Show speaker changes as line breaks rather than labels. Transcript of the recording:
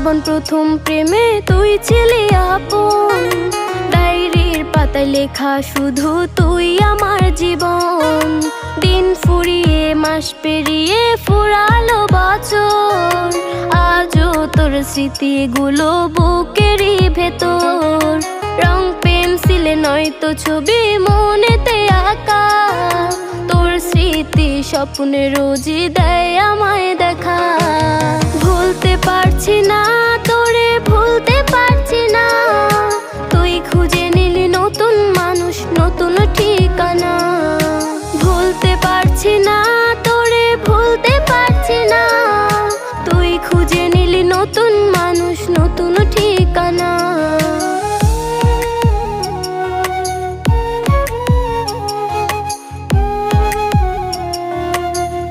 জীবন প্রথম প্রেমে তুই ছিলি আপন। ডায়েরির পাতায় লেখা শুধু তুই আমার জীবন। দিন ফুরিয়ে মাস পেরিয়ে ফুরালো বছর, আজও তোর স্মৃতিগুলো বুকেরই ভেতর। রং পেন্সিলে নয়তো ছবি মনেতে আঁকা, তোর স্মৃতি স্বপ্নে রোজই দেয় আমায় দেখা। ভুলতে পারছি না তোরে, ভুলতে পারছি না, তুই খুঁজে নিলি নতুন মানুষ, নতুন ঠিকানা। ভুলতে পারছি না